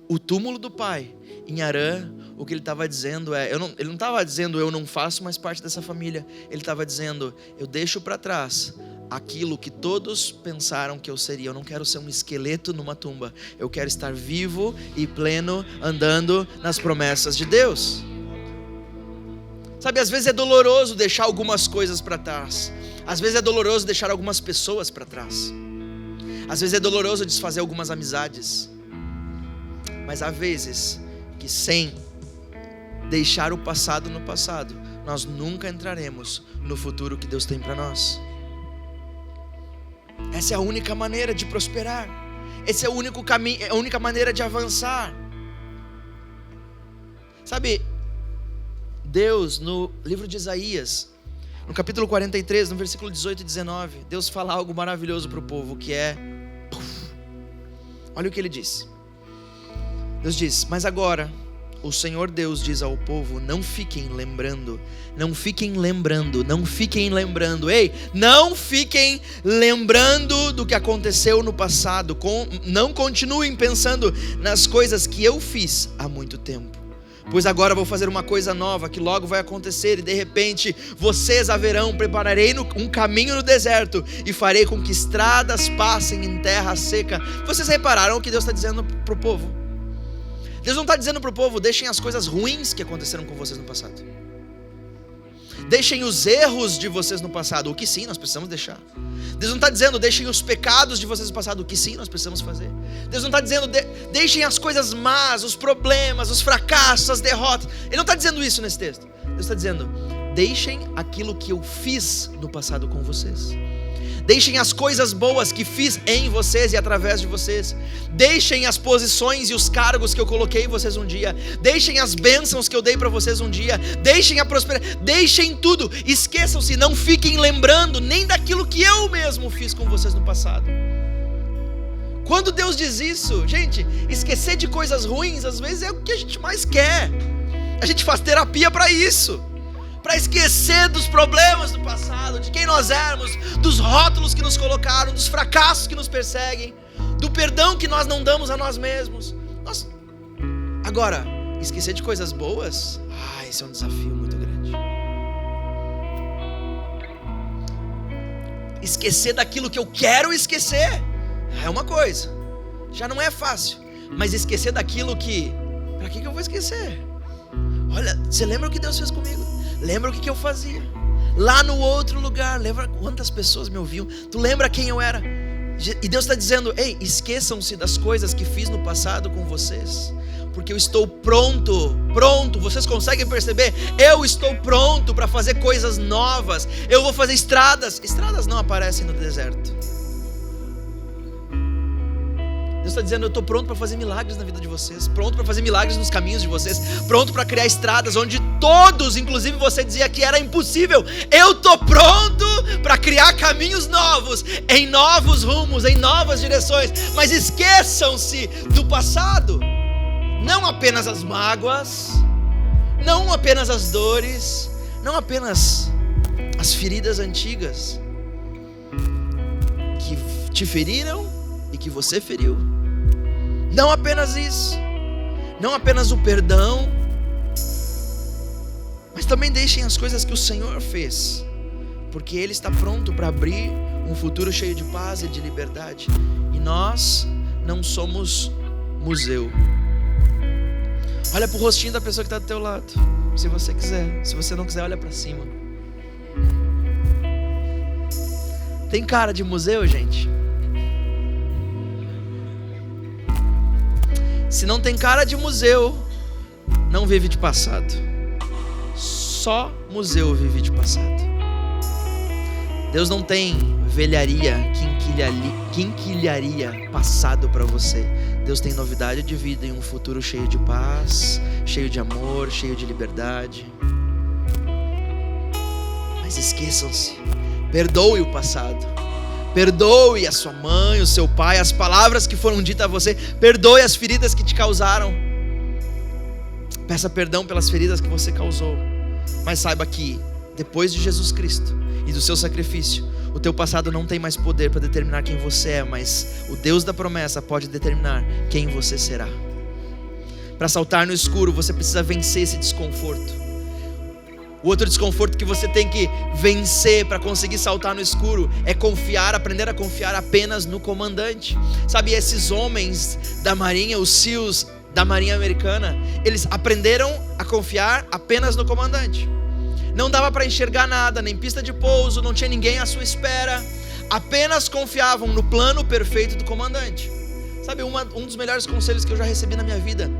o túmulo do pai em Harã, o que ele estava dizendo é, ele não estava dizendo eu não faço mais parte dessa família, ele estava dizendo eu deixo para trás aquilo que todos pensaram que eu seria. Eu não quero ser um esqueleto numa tumba, eu quero estar vivo e pleno, andando nas promessas de Deus. Sabe, às vezes é doloroso deixar algumas coisas para trás, às vezes é doloroso deixar algumas pessoas para trás, às vezes é doloroso desfazer algumas amizades, mas há vezes que sem deixar o passado no passado, nós nunca entraremos no futuro que Deus tem para nós. Essa é a única maneira de prosperar, esse é o único caminho, é a única maneira de avançar. Sabe, Deus no livro de Isaías, no capítulo 43, no versículo 18 e 19, Deus fala algo maravilhoso para o povo, que é, olha o que ele diz. Deus diz: mas agora o Senhor Deus diz ao povo: não fiquem lembrando, não fiquem lembrando, não fiquem lembrando, ei, não fiquem lembrando do que aconteceu no passado, não continuem pensando nas coisas que eu fiz há muito tempo, pois agora vou fazer uma coisa nova que logo vai acontecer, e de repente vocês a verão. Prepararei um caminho no deserto e farei com que estradas passem em terra seca. Vocês repararam o que Deus está dizendo para o povo? Deus não está dizendo para o povo: deixem as coisas ruins que aconteceram com vocês no passado, deixem os erros de vocês no passado, o que sim nós precisamos deixar. Deus não está dizendo: deixem os pecados de vocês no passado, o que sim nós precisamos fazer. Deus não está dizendo: deixem as coisas más, os problemas, os fracassos, as derrotas. Ele não está dizendo isso nesse texto. Deus está dizendo: deixem aquilo que eu fiz no passado com vocês, deixem as coisas boas que fiz em vocês e através de vocês, deixem as posições e os cargos que eu coloquei em vocês um dia, deixem as bênçãos que eu dei para vocês um dia, deixem a prosperidade, deixem tudo, esqueçam-se, não fiquem lembrando nem daquilo que eu mesmo fiz com vocês no passado. Quando Deus diz isso, gente, esquecer de coisas ruins às vezes é o que a gente mais quer. A gente faz terapia para isso, para esquecer dos problemas do passado, de quem nós éramos, dos rótulos que nos colocaram, dos fracassos que nos perseguem, do perdão que nós não damos a nós mesmos. Agora, esquecer de coisas boas, esse é um desafio muito grande. Esquecer daquilo que eu quero esquecer é uma coisa, já não é fácil. Mas esquecer daquilo que, para que eu vou esquecer? Olha, você lembra o que Deus fez comigo? Lembra o que eu fazia lá no outro lugar? Lembra quantas pessoas me ouviam? Tu lembra quem eu era? E Deus está dizendo: ei, esqueçam-se das coisas que fiz no passado com vocês, porque eu estou pronto. Vocês conseguem perceber? Eu estou pronto para fazer coisas novas. Eu vou fazer estradas não aparecem no deserto. Deus está dizendo: eu estou pronto para fazer milagres na vida de vocês, pronto para fazer milagres nos caminhos de vocês, pronto para criar estradas onde todos, inclusive você dizia que era impossível. Eu estou pronto para criar caminhos novos, em novos rumos, em novas direções. Mas esqueçam-se do passado, não apenas as mágoas, não apenas as dores, não apenas as feridas antigas que te feriram e que você feriu. Não apenas isso, não apenas o perdão, mas também deixem as coisas que o Senhor fez, porque Ele está pronto para abrir um futuro cheio de paz e de liberdade. E nós não somos museu. Olha para o rostinho da pessoa que está do teu lado, se você quiser. Se você não quiser, olha para cima. Tem cara de museu, gente? Se não tem cara de museu, não vive de passado. Só museu vive de passado. Deus não tem velharia, quinquilharia passado para você. Deus tem novidade de vida e um futuro cheio de paz, cheio de amor, cheio de liberdade. Mas esqueçam-se, perdoe o passado. Perdoe a sua mãe, o seu pai, as palavras que foram ditas a você. Perdoe as feridas que te causaram. Peça perdão pelas feridas que você causou. Mas saiba que depois de Jesus Cristo e do seu sacrifício, o teu passado não tem mais poder para determinar quem você é, mas o Deus da promessa pode determinar quem você será. Para saltar no escuro, você precisa vencer esse desconforto. O outro desconforto que você tem que vencer para conseguir saltar no escuro é confiar, aprender a confiar apenas no comandante. Sabe, esses homens da marinha, os SEALs da marinha americana, eles aprenderam a confiar apenas no comandante. Não dava para enxergar nada, nem pista de pouso, não tinha ninguém à sua espera. Apenas confiavam no plano perfeito do comandante. Sabe, um dos melhores conselhos que eu já recebi na minha vida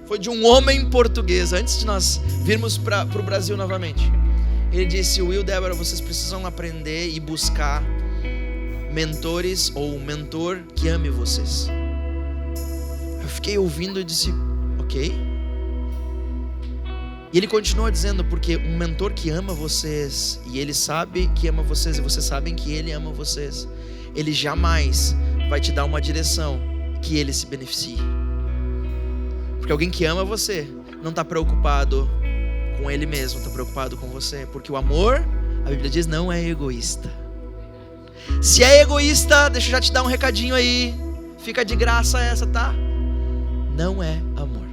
foi de um homem português, antes de nós virmos para o Brasil novamente. Ele disse: Will, Débora, vocês precisam aprender e buscar mentores ou um mentor que ame vocês. Eu fiquei ouvindo e disse: ok. E ele continua dizendo: porque um mentor que ama vocês, e ele sabe que ama vocês, e vocês sabem que ele ama vocês, ele jamais vai te dar uma direção que ele se beneficie. Porque alguém que ama você não está preocupado com ele mesmo, está preocupado com você. Porque o amor, a Bíblia diz, não é egoísta. Se é egoísta, deixa eu já te dar um recadinho aí, fica de graça essa, tá? Não é amor.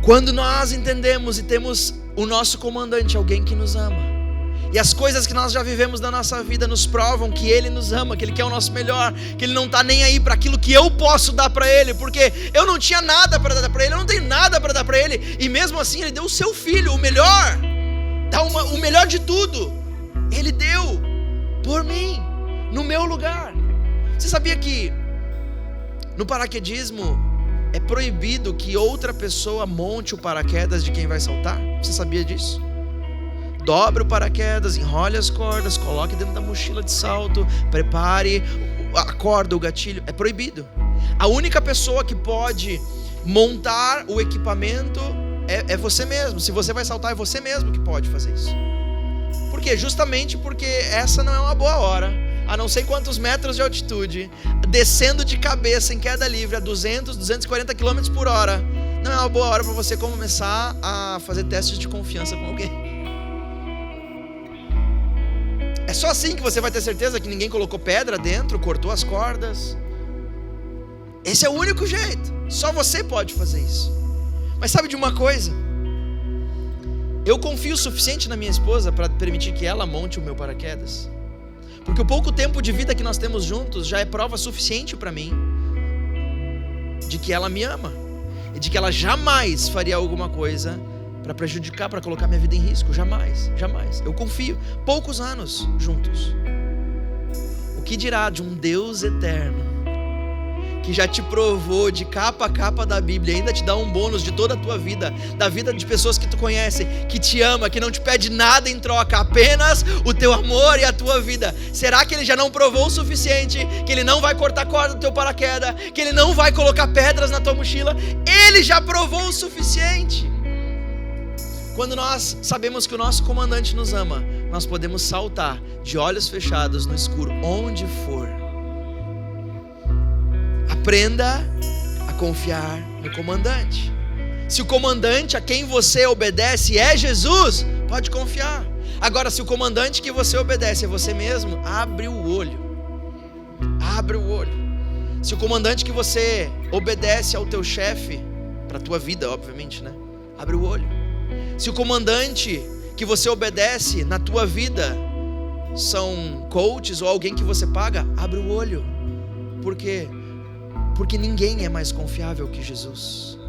Quando nós entendemos e temos o nosso comandante, alguém que nos ama, e as coisas que nós já vivemos na nossa vida nos provam que Ele nos ama, que Ele quer o nosso melhor, que Ele não está nem aí para aquilo que eu posso dar para Ele, porque eu não tinha nada para dar para Ele, eu não tenho nada para dar para Ele, e mesmo assim Ele deu o seu Filho, o melhor, o melhor de tudo, Ele deu por mim, no meu lugar. Você sabia que no paraquedismo é proibido que outra pessoa monte o paraquedas de quem vai saltar? Você sabia disso? Dobre o paraquedas, enrole as cordas, coloque dentro da mochila de salto, prepare a corda, o gatilho. É proibido. A única pessoa que pode montar o equipamento é você mesmo. Se você vai saltar, é você mesmo que pode fazer isso. Por quê? Justamente porque essa não é uma boa hora, a não sei quantos metros de altitude, descendo de cabeça em queda livre a 200, 240 km por hora. Não é uma boa hora para você começar a fazer testes de confiança com alguém. É só assim que você vai ter certeza que ninguém colocou pedra dentro, cortou as cordas. Esse é o único jeito. Só você pode fazer isso. Mas sabe de uma coisa? Eu confio o suficiente na minha esposa para permitir que ela monte o meu paraquedas. Porque o pouco tempo de vida que nós temos juntos já é prova suficiente para mim de que ela me ama. E de que ela jamais faria alguma coisa para prejudicar, para colocar minha vida em risco. Jamais, jamais. Eu confio. Poucos anos juntos. O que dirá de um Deus eterno, que já te provou de capa a capa da Bíblia, ainda te dá um bônus de toda a tua vida, da vida de pessoas que tu conhece, que te ama, que não te pede nada em troca, apenas o teu amor e a tua vida. Será que Ele já não provou o suficiente? Que Ele não vai cortar corda do teu paraquedas? Que Ele não vai colocar pedras na tua mochila? Ele já provou o suficiente. Quando nós sabemos que o nosso comandante nos ama, nós podemos saltar de olhos fechados no escuro, onde for. Aprenda a confiar no comandante. Se o comandante a quem você obedece é Jesus, pode confiar. Agora, se o comandante que você obedece é você mesmo, abre o olho. Abre o olho. Se o comandante que você obedece é o teu chefe, para a tua vida, obviamente, né? Abre o olho. Se o comandante que você obedece na tua vida são coaches ou alguém que você paga, abre o olho. Por quê? Porque ninguém é mais confiável que Jesus.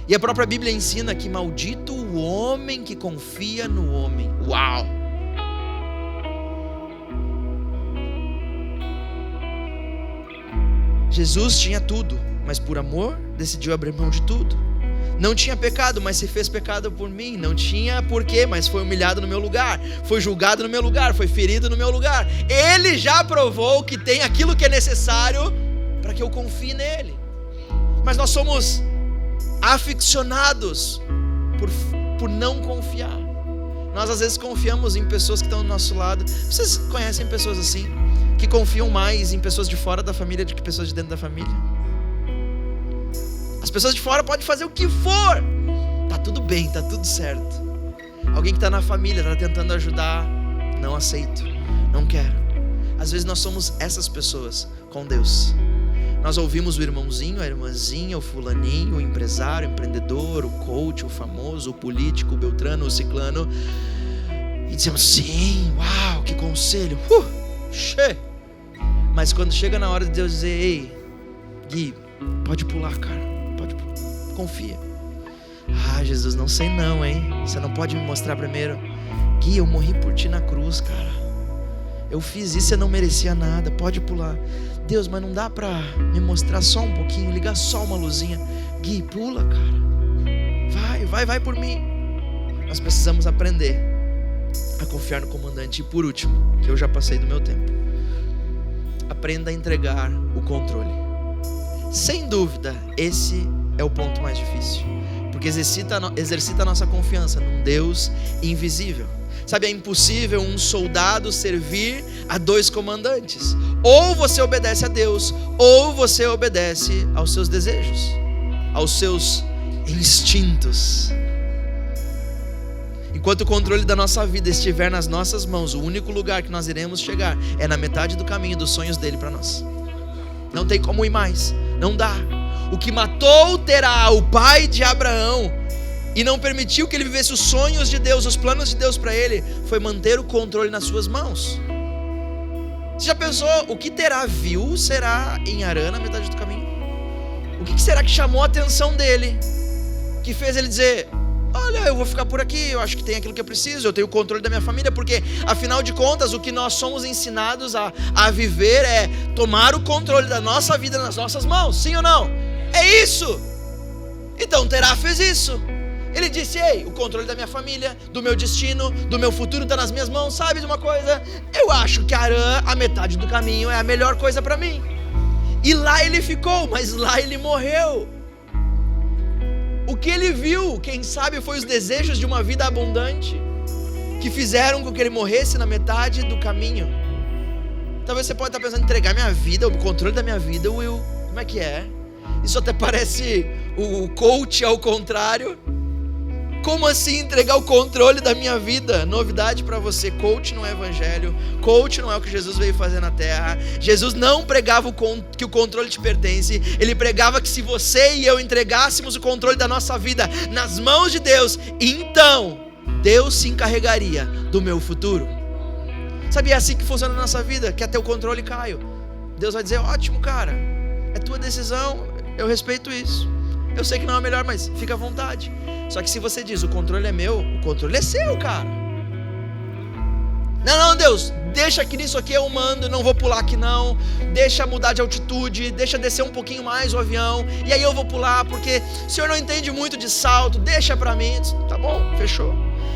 E a própria Bíblia ensina que maldito o homem que confia no homem. Uau! Jesus tinha tudo, mas por amor decidiu abrir mão de tudo. Não tinha pecado, mas se fez pecado por mim. Não tinha porquê, mas foi humilhado no meu lugar. Foi julgado no meu lugar, foi ferido no meu lugar. Ele já provou que tem aquilo que é necessário para que eu confie nele. Mas nós somos aficionados por não confiar. Nós às vezes confiamos em pessoas que estão do nosso lado. Vocês conhecem pessoas assim? Que confiam mais em pessoas de fora da família do que pessoas de dentro da família? As pessoas de fora podem fazer o que for, tá tudo bem, tá tudo certo. Alguém que está na família, está tentando ajudar, não aceito, não quero. Às vezes nós somos essas pessoas com Deus. Nós ouvimos o irmãozinho, a irmãzinha, o fulaninho, o empresário, o empreendedor, o coach, o famoso, o político, o beltrano, o ciclano, e dizemos sim, uau, que conselho, mas quando chega na hora de Deus dizer, ei, Gui, pode pular, cara, pode pular, confia. Jesus, não sei não, hein, você não pode me mostrar primeiro? Gui, eu morri por ti na cruz, cara, eu fiz isso, eu não merecia nada, pode pular. Deus, mas não dá pra me mostrar só um pouquinho, ligar só uma luzinha? Gui, pula, cara, vai por mim. Nós precisamos aprender a confiar no comandante. E por último, que eu já passei do meu tempo, aprenda a entregar o controle. Sem dúvida, esse é o ponto mais difícil, porque exercita a nossa confiança num Deus invisível. Sabe, é impossível um soldado servir a dois comandantes. Ou você obedece a Deus, ou você obedece aos seus desejos, aos seus instintos. Enquanto o controle da nossa vida estiver nas nossas mãos, o único lugar que nós iremos chegar é na metade do caminho dos sonhos dele para nós. Não tem como ir mais, não dá. O que matou Terá, o pai de Abraão, e não permitiu que ele vivesse os sonhos de Deus, os planos de Deus para ele, foi manter o controle nas suas mãos. Você já pensou, o que Terá viu será em Harã, na metade do caminho? O que será que chamou a atenção dele, que fez ele dizer, olha, eu vou ficar por aqui, eu acho que tem aquilo que eu preciso, eu tenho o controle da minha família, porque afinal de contas, o que nós somos ensinados a viver é tomar o controle da nossa vida nas nossas mãos, sim ou não? É isso! Então Terá fez isso. Ele disse, ei, o controle da minha família, do meu destino, do meu futuro está nas minhas mãos, sabe de uma coisa? Eu acho que Harã, a metade do caminho, é a melhor coisa para mim. E lá ele ficou, mas lá ele morreu. O que ele viu, quem sabe, foi os desejos de uma vida abundante, que fizeram com que ele morresse na metade do caminho. Talvez você pode estar pensando em entregar minha vida, o controle da minha vida, Will, como é que é? Isso até parece o coach ao contrário. Como assim entregar o controle da minha vida? Novidade para você, coach não é evangelho, coach não é o que Jesus veio fazer na terra. Jesus não pregava que o controle te pertence, ele pregava que se você e eu entregássemos o controle da nossa vida nas mãos de Deus, então Deus se encarregaria do meu futuro. Sabe, é assim que funciona a nossa vida, quer ter o controle, Caio? Deus vai dizer, ótimo, cara, é tua decisão, eu respeito isso. Eu sei que não é o melhor, mas fica à vontade. Só que se você diz, o controle é meu, o controle é seu, cara. Não, Deus, deixa que nisso aqui eu mando, não vou pular aqui não. Deixa mudar de altitude, deixa descer um pouquinho mais o avião, e aí eu vou pular, porque o Senhor não entende muito de salto, deixa pra mim. Tá bom, fechou.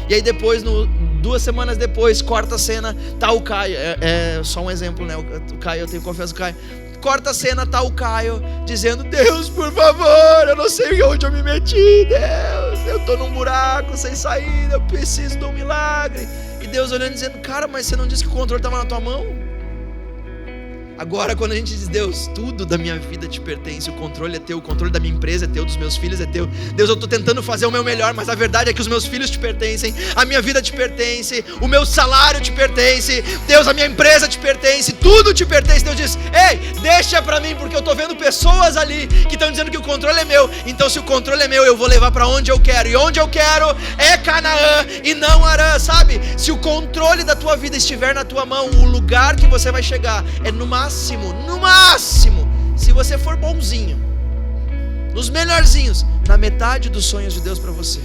E aí depois, 2 semanas depois, corta a cena, tá o Caio, é só um exemplo, né? O Caio, eu tenho confiança no Caio. Corta a cena, tá o Caio dizendo, Deus, por favor, eu não sei onde eu me meti, Deus, eu tô num buraco sem saída, eu preciso de um milagre. E Deus olhando e dizendo, cara, mas você não disse que o controle estava na tua mão? Agora quando a gente diz, Deus, tudo da minha vida te pertence, o controle é teu, o controle da minha empresa é teu, dos meus filhos é teu. Deus, eu estou tentando fazer o meu melhor, mas a verdade é que os meus filhos te pertencem, a minha vida te pertence, o meu salário te pertence, Deus, a minha empresa te pertence, tudo te pertence. Deus diz, ei, deixa pra mim, porque eu estou vendo pessoas ali que estão dizendo que o controle é meu. Então se o controle é meu, eu vou levar para onde eu quero, e onde eu quero é Canaã e não Harã, sabe? Se o controle da tua vida estiver na tua mão, o lugar que você vai chegar é no máximo, se você for bonzinho, nos melhorzinhos, na metade dos sonhos de Deus para você.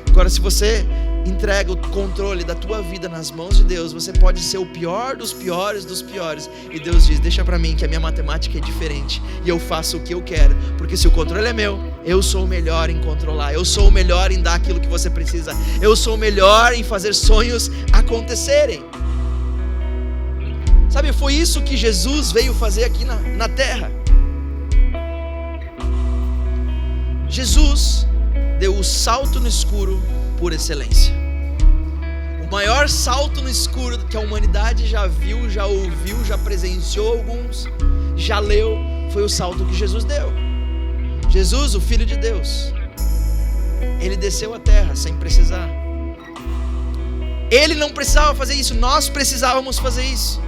Agora, se você entrega o controle da tua vida nas mãos de Deus, você pode ser o pior dos piores dos piores, e Deus diz, deixa para mim que a minha matemática é diferente, e eu faço o que eu quero, porque se o controle é meu, eu sou o melhor em controlar, eu sou o melhor em dar aquilo que você precisa, eu sou o melhor em fazer sonhos acontecerem. Sabe, foi isso que Jesus veio fazer aqui na terra. Jesus deu o salto no escuro por excelência. O maior salto no escuro que a humanidade já viu, já ouviu, já presenciou alguns, já leu, foi o salto que Jesus deu. Jesus, o Filho de Deus, ele desceu à terra sem precisar. Ele não precisava fazer isso, nós precisávamos fazer isso.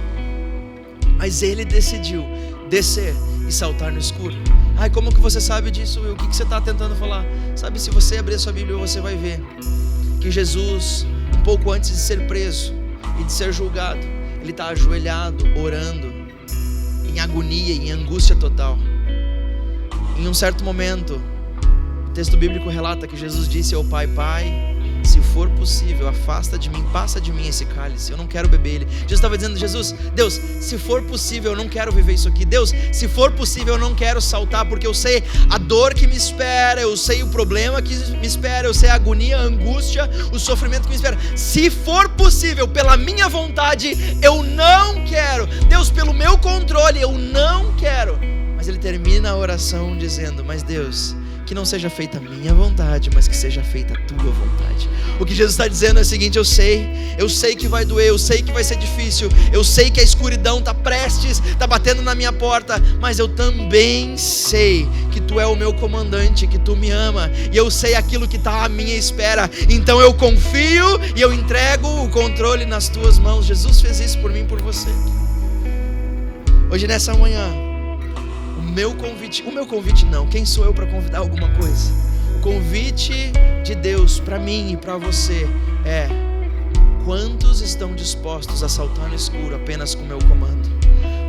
Mas ele decidiu descer e saltar no escuro. Ai, como que você sabe disso, Will? O que você está tentando falar? Sabe, se você abrir a sua Bíblia, você vai ver que Jesus, um pouco antes de ser preso e de ser julgado, ele está ajoelhado, orando, em agonia, em angústia total. Em um certo momento, o texto bíblico relata que Jesus disse ao Pai, Pai, se for possível, afasta de mim, passa de mim esse cálice, eu não quero beber ele. Jesus estava dizendo, Deus, se for possível, eu não quero viver isso aqui. Deus, se for possível, eu não quero saltar, porque eu sei a dor que me espera, eu sei o problema que me espera, eu sei a agonia, a angústia, o sofrimento que me espera. Se for possível, pela minha vontade, eu não quero. Deus, pelo meu controle, eu não quero. Mas ele termina a oração dizendo, mas Deus, que não seja feita a minha vontade, mas que seja feita a tua vontade. O que Jesus está dizendo é o seguinte, eu sei que vai doer, eu sei que vai ser difícil, eu sei que a escuridão está prestes, está batendo na minha porta, mas eu também sei que tu é o meu comandante, que tu me ama, e eu sei aquilo que está à minha espera, então eu confio e eu entrego o controle nas tuas mãos. Jesus fez isso por mim e por você. Hoje nessa manhã, o meu convite não, quem sou eu para convidar alguma coisa? O convite de Deus para mim e para você é: quantos estão dispostos a saltar no escuro apenas com o meu comando?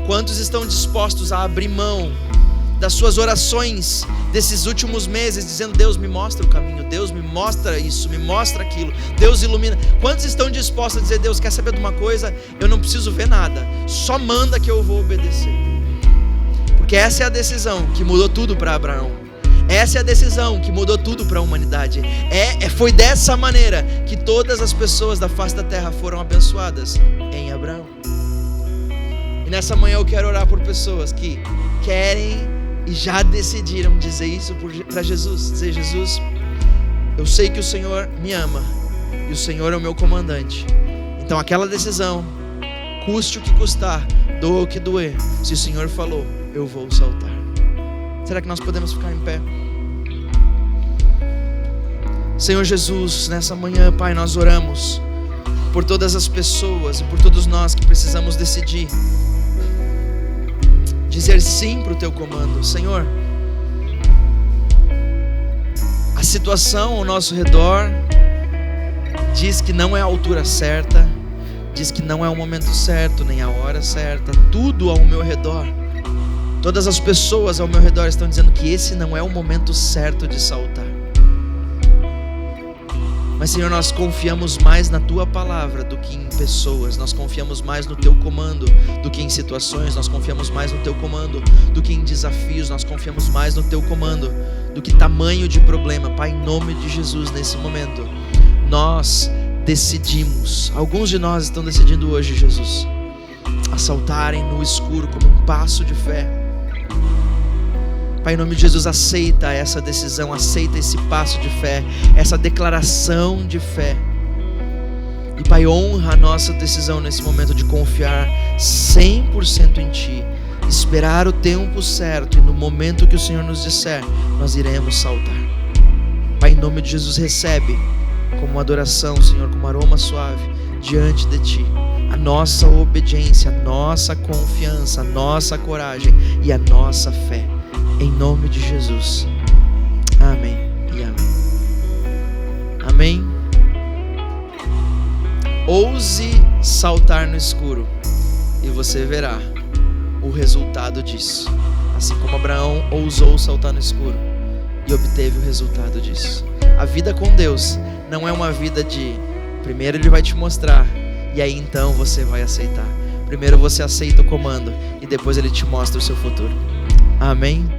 Quantos estão dispostos a abrir mão das suas orações desses últimos meses, dizendo, Deus, me mostra o caminho, Deus, me mostra isso, me mostra aquilo, Deus, ilumina? Quantos estão dispostos a dizer, Deus, quer saber de uma coisa? Eu não preciso ver nada, só manda que eu vou obedecer. Porque essa é a decisão que mudou tudo para Abraão. Essa é a decisão que mudou tudo para a humanidade. Foi dessa maneira que todas as pessoas da face da terra foram abençoadas, em Abraão. E nessa manhã eu quero orar por pessoas que querem e já decidiram dizer isso para Jesus. Dizer, Jesus, eu sei que o Senhor me ama e o Senhor é o meu comandante. Então aquela decisão, custe o que custar, doa o que doer, se o Senhor falou, eu vou saltar. Será que nós podemos ficar em pé? Senhor Jesus, nessa manhã, Pai, nós oramos por todas as pessoas e por todos nós que precisamos decidir dizer sim para o Teu comando. Senhor, a situação ao nosso redor diz que não é a altura certa, diz que não é o momento certo, nem a hora certa. Tudo ao meu redor Todas as pessoas ao meu redor estão dizendo que esse não é o momento certo de saltar. Mas, Senhor, nós confiamos mais na Tua palavra do que em pessoas. Nós confiamos mais no Teu comando do que em situações. Nós confiamos mais no Teu comando do que em desafios. Nós confiamos mais no Teu comando do que tamanho de problema. Pai, em nome de Jesus, nesse momento, nós decidimos, alguns de nós estão decidindo hoje, Jesus, a saltarem no escuro como um passo de fé. Pai, em nome de Jesus, aceita essa decisão, aceita esse passo de fé, essa declaração de fé. E Pai, honra a nossa decisão nesse momento de confiar 100% em Ti, esperar o tempo certo, e no momento que o Senhor nos disser, nós iremos saltar. Pai, em nome de Jesus, recebe como uma adoração, Senhor, como aroma suave diante de Ti, a nossa obediência, a nossa confiança, a nossa coragem e a nossa fé. Em nome de Jesus. Amém e amém. Amém. Ouse saltar no escuro e você verá o resultado disso. Assim como Abraão ousou saltar no escuro e obteve o resultado disso. A vida com Deus não é uma vida de primeiro Ele vai te mostrar e aí então você vai aceitar. Primeiro você aceita o comando e depois Ele te mostra o seu futuro. Amém.